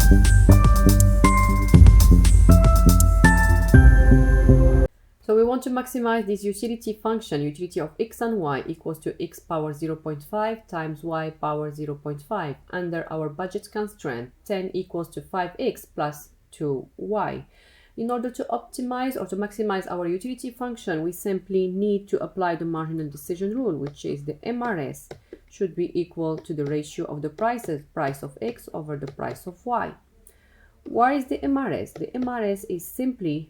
So we want to maximize this utility function, utility of x and y equals to x power 0.5 times y power 0.5 under our budget constraint 10 equals to 5x plus 2y. In order to optimize or to maximize our utility function, we simply need to apply the marginal decision rule, which is the MRS should be equal to the ratio of the prices, price of x over the price of y. What is the MRS? The MRS is simply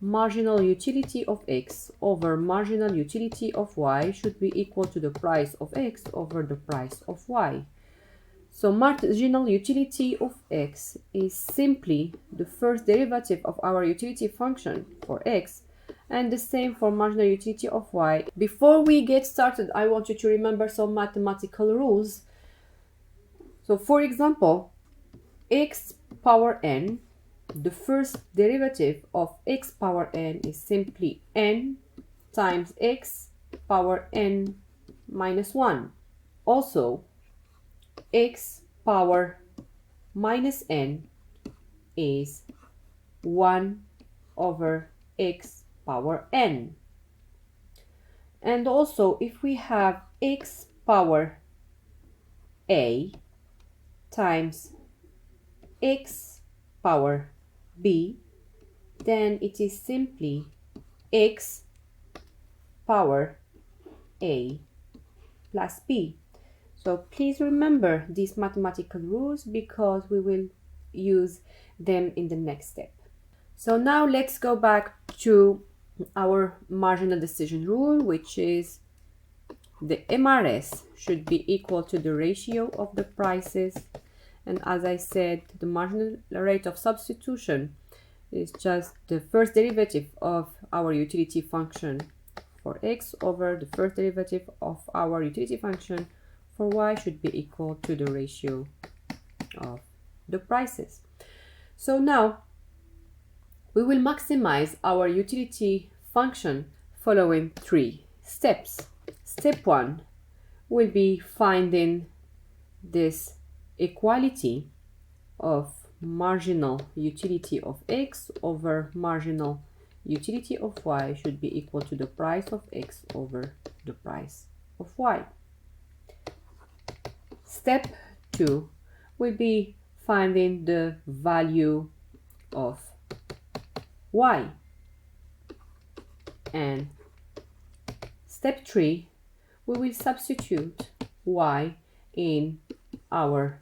marginal utility of x over marginal utility of y should be equal to the price of x over the price of y. So marginal utility of x is simply the first derivative of our utility function for x, and the same for marginal utility of y. Before we get started, I want you to remember some mathematical rules. So for example, x power n, the first derivative of x power n is simply n times x power n minus 1. Also, x power minus n is 1 over x power n. And also, if we have x power a times x power b, then it is simply x power a plus b. So please remember these mathematical rules because we will use them in the next step. So now let's go back to our marginal decision rule, which is the MRS should be equal to the ratio of the prices. And as I said, the marginal rate of substitution is just the first derivative of our utility function for x over the first derivative of our utility function for y should be equal to the ratio of the prices. So now we will maximize our utility function following 3 steps. Step 1 will be finding this equality of marginal utility of x over marginal utility of y should be equal to the price of x over the price of y. Step 2 will be finding the value of y. And step 3, we will substitute y in our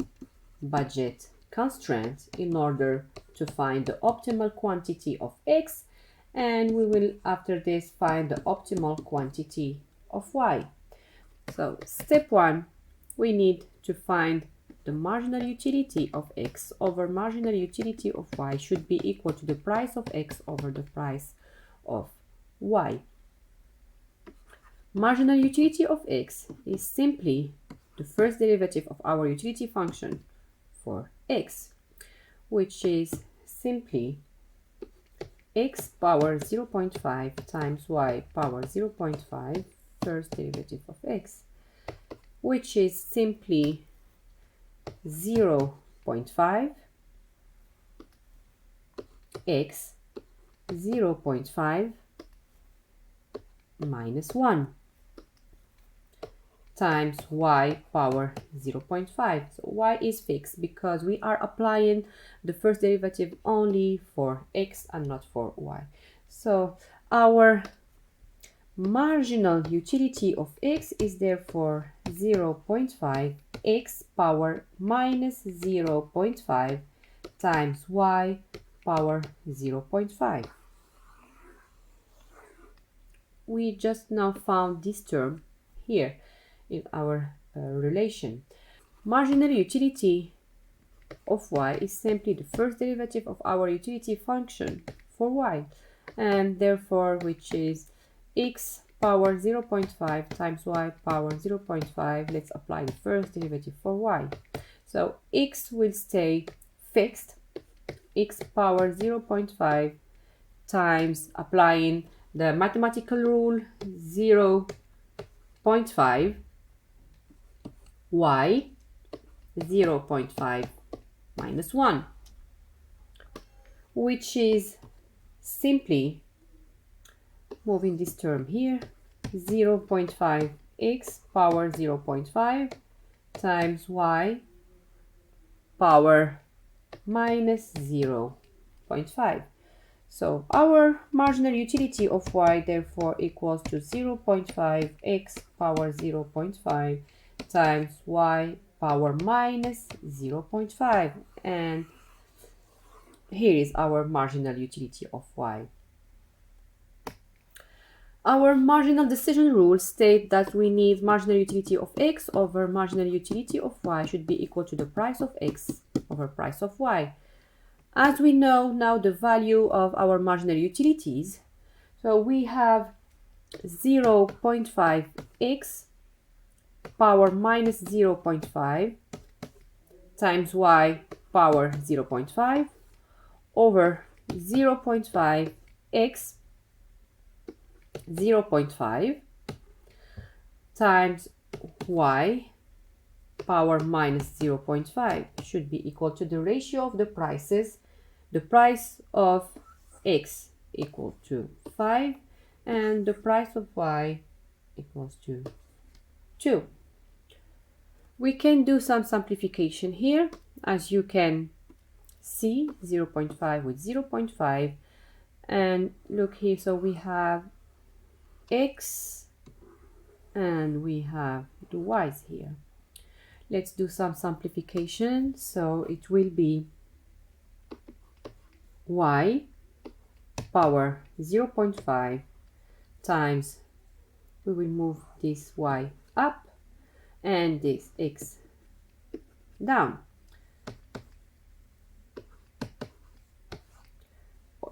budget constraint in order to find the optimal quantity of x, and we will after this find the optimal quantity of y. So step 1, we need to find the marginal utility of x over marginal utility of y should be equal to the price of x over the price of y. Marginal utility of x is simply the first derivative of our utility function for x, which is simply x power 0.5 times y power 0.5 first derivative of x, which is simply 0.5 x 0.5 minus 1 times y power 0.5. So y is fixed because we are applying the first derivative only for x and not for y. So our marginal utility of x is therefore 0.5 x power minus 0.5 times y power 0.5. We just now found this term here in our relation. Marginal utility of y is simply the first derivative of our utility function for y, and therefore which is x power 0.5 times y power 0.5. Let's apply the first derivative for y. So x will stay fixed, x power 0.5 times applying the mathematical rule 0.5 y 0.5 minus 1. which is simply moving this term here, 0.5x power 0.5 times y power minus 0.5. So our marginal utility of y therefore equals to 0.5x power 0.5 times y power minus 0.5, and here is our marginal utility of y. Our marginal decision rules state that we need marginal utility of x over marginal utility of y should be equal to the price of x over price of y. As we know now the value of our marginal utilities, so we have 0.5x power minus 0.5 times y power 0.5 over 0.5x 0.5 times y power minus 0.5 should be equal to the ratio of the prices, the price of x equal to 5 and the price of y equals to 2. We can do some simplification here. As you can see, 0.5 with 0.5, and look here, so we have x and we have the y's here. Let's do some simplification. So it will be y power 0.5 times, we will move this y up and this x down,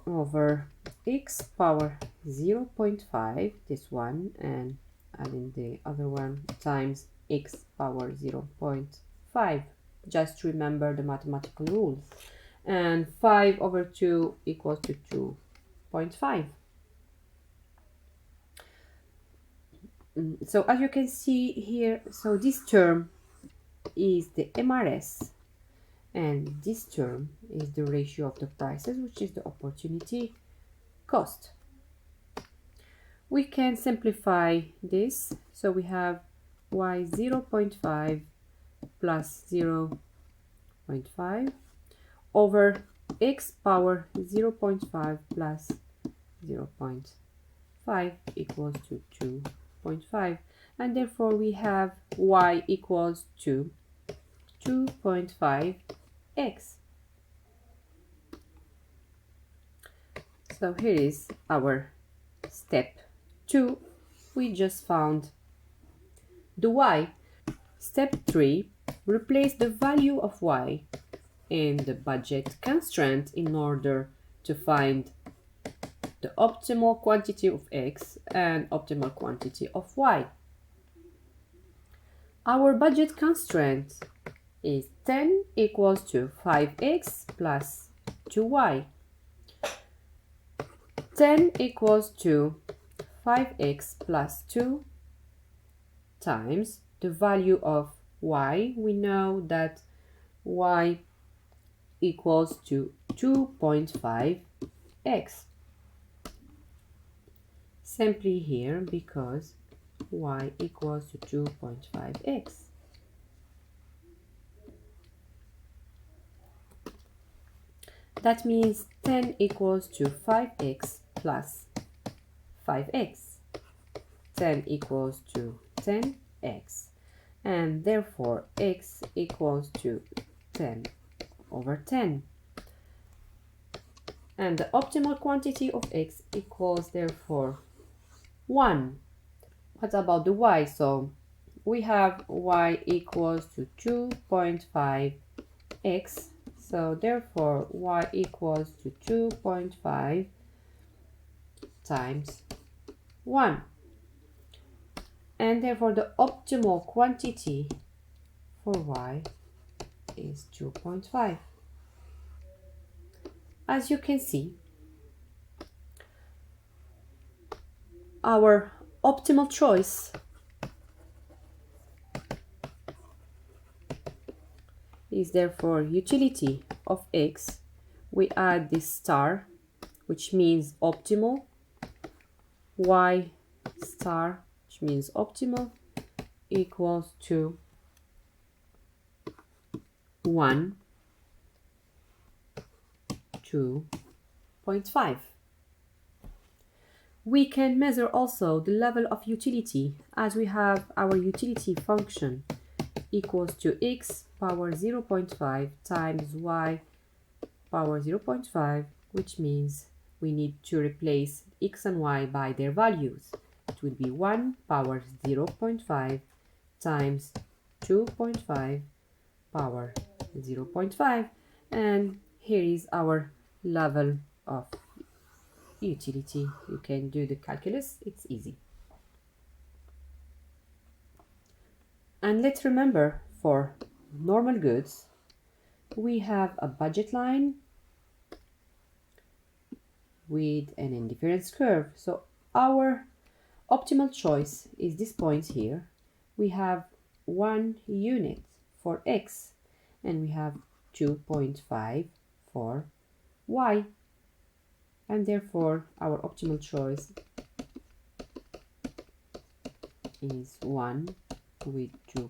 over x power 0.5, this one, and adding the other one, times x power 0.5. Just remember the mathematical rules. And 5 over 2 equals to 2.5. So as you can see here, so this term is the MRS, and this term is the ratio of the prices, which is the opportunity cost. We can simplify this, so we have y 0.5 plus 0.5 over x power 0.5 plus 0.5 equals to 2.5, and therefore we have y equals to 2.5x. So here is our step 2. We just found the y. Step 3, replace the value of y in the budget constraint in order to find the optimal quantity of x and optimal quantity of y. Our budget constraint is 10 equals to 5x plus 2y. 10 equals to 5x plus 2 times the value of y. We know that y equals to 2.5x. Simply here, because y equals to 2.5x. That means 10 equals to 5x plus 5x. 10 equals to 10x. And therefore x equals to 10 over 10. And the optimal quantity of x equals therefore 1. What about the y? So we have y equals to 2.5x. So therefore y equals to 2.5 times 1. And therefore the optimal quantity for y is 2.5. As you can see, our optimal choice is therefore utility of x we add this star, which means optimal, y star, which means optimal, equals to 1, 2.5. We can measure also the level of utility, as we have our utility function equals to x power 0.5 times y power 0.5, which means we need to replace x and y by their values. It will be 1 power 0.5 times 2.5 power 0.5, and here is our level of utility. You can do the calculus, it's easy. And let's remember, for normal goods, we have a budget line with an indifference curve. So our optimal choice is this point here. We have 1 unit for x and we have 2.5 for y, and therefore our optimal choice is 1 with